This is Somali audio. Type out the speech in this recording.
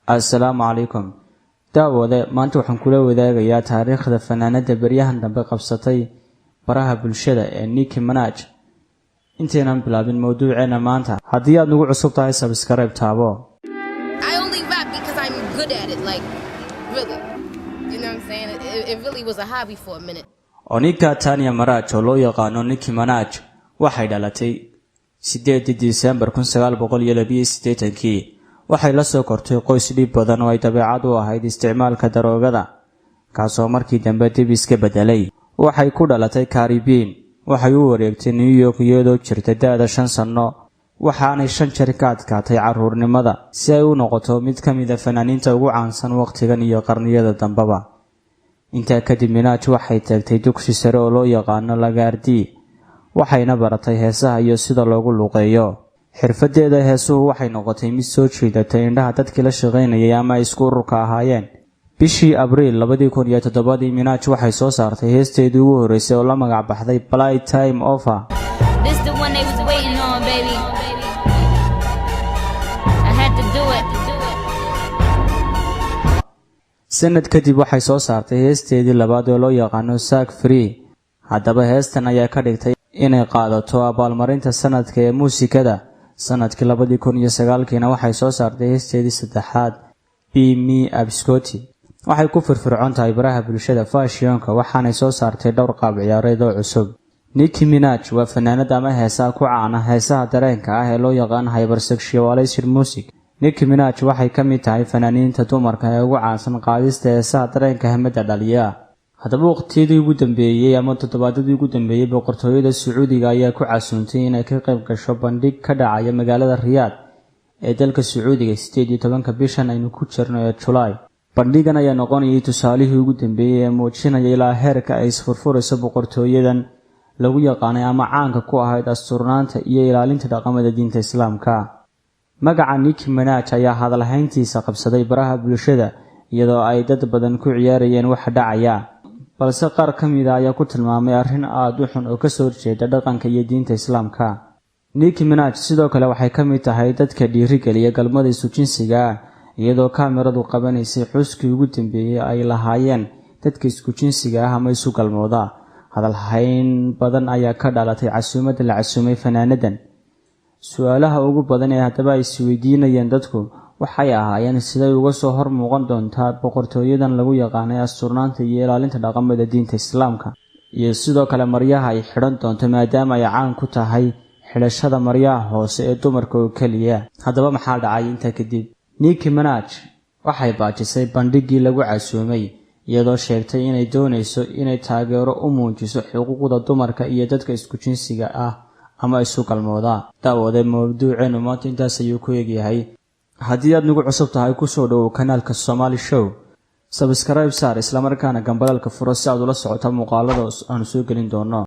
Assalaamu calaykum. Daawade maanta waxaan kula wadaagayaa taariikhda fanaanada baryahan dambe qabsatay baraha bulshada ee Nicki Manaj. Inteenan bilaabin mawduuceena maanta, haddii aad nagu cusub tahay subscribe taabo. I only rap because I'm good at it, like really. You know what I'm saying? It really was a hobby for a minute. Onika Tanya Maraj oo loo yaqaano Nicki Manaj waxay dhalatay 8 December 1982. waxay la soo kortay qoys dhib badan oo ay dabeecad u ahayd isticmaalka daroogada kaasoo markii dambe dib iska bedelay. waxay ku dhalatay Caribbean, waxay u wareegtay New York iyadoo jirtay da'da 5 sano, waxaanay 5 jeer ka adkaatay carruurnimada si ay u noqoto mid ka mid ah fanaaniinta ugu caansan waqtigan iyo qarniyada dambaba. intaa kadib Manaj waxay tagtay dugsi sare oo loo yaqaano Lagaardi, waxayna baratay heesaha iyo sida loogu luqeeyo. xirfadeeda heesuhu waxay noqotay mid soo jiidatay indhaha dadkii la shaqeynayay ama isku ururka ahaayeen. bishii Abriil 2007 Manaj waxay soo saartay heesteedii ugu horeysay oo la magac baxday Playtime Over. This the one they was waiting on, baby. I had to do it. sanad kadib waxay soo saartay heesteedii labaad oo loo yaqaano Sack Free. haddaba heestan ayaa ka dhigtay inay qaadato abaalmarinta sanadka ee muusikada. sanadkii 2009 waxay soo saartay heesteedii saddexaad Be Me Abscoti. waxay ku firfircoon tahay baraha bulshada fashionka, waxaanay soo saartay dhowr qaab ciyaareed oo cusub. Nicki Manaj waa fanaanad ama heesaha ku caan ah heesaha dareenka ah ee loo yaqaan hypersexualized music. Nicki Manaj waxay ka mid tahay fanaaniinta dumarka ee ugu caansan qaadista heesaha dareenka hamada dhaliya. haddaba waqtiyadii ugu dambeeyay ama toddobaadadii ugu dambeeyay boqortooyada Sacuudiga ayaa ku casuuntay inay ka qayb gasho bandhig ka dhacaya magaalada Riyadh ee dalka Sacuudiga 18 bishan aynu ku jirno ee July. bandhigan ayaa noqonayay tusaalihii ugu dambeeyay ee muujinaya ilaa heerka ay isfurfurayso boqortooyadan lagu yaqaanay ama caanka ku ahayd asturnaanta iyo ilaalinta dhaqamada diinta Islaamka. magaca Nicki Manaj ayaa hadalhayntiisa qabsaday baraha bulshada iyadoo ay dad badan ku ciyaarayeen wax dhacaya, balse qaar ka mid ah ayaa ku tilmaamay arrin aad u xun oo ka soo horjeeda dhaqanka iyo diinta Islaamka. Nicki Manaj sidoo kale waxay ka mid tahay dadka dhiirigeliya galmada isu jinsiga ah, iyadoo kaamiradu qabanaysay xuskii ugu dambeeyay ay lahaayeen dadka isku jinsiga ah ama isu galmooda. hadalhayn badan ayaa ka dhalatay casuumada la casuumay fanaanadan. su'aalaha ugu badan ee haddaba ay isweydiinayeen dadku waxay ahaayeen siday uga soo hor muuqan doontaa boqortooyadan lagu yaqaanay asturnaanta iyo ilaalinta dhaqamada diinta Islaamka, iyo sidoo kale maryaha ay xidhan doonto maadaama ay caan ku tahay xidhashada maryaha hoose ee dumarka oo kaliya. haddaba maxaa dhacay intaa kadib? Nicki Manaj waxay baajisay bandhigii lagu casuumay iyadoo sheegtay inay doonayso inay taageero u muujiso xuquuqda dumarka iyo dadka isku jinsiga ah ama isu galmooda. daawade mawduuceenu maanta intaas ayuu ku egyahay. haddii aad nagu cusub tahay ku soo dhawow kanaalka Somali Show, subscribe saar isla markaana gambalaalka furo si aad ula socoto muuqaalada aan soo gelin doono.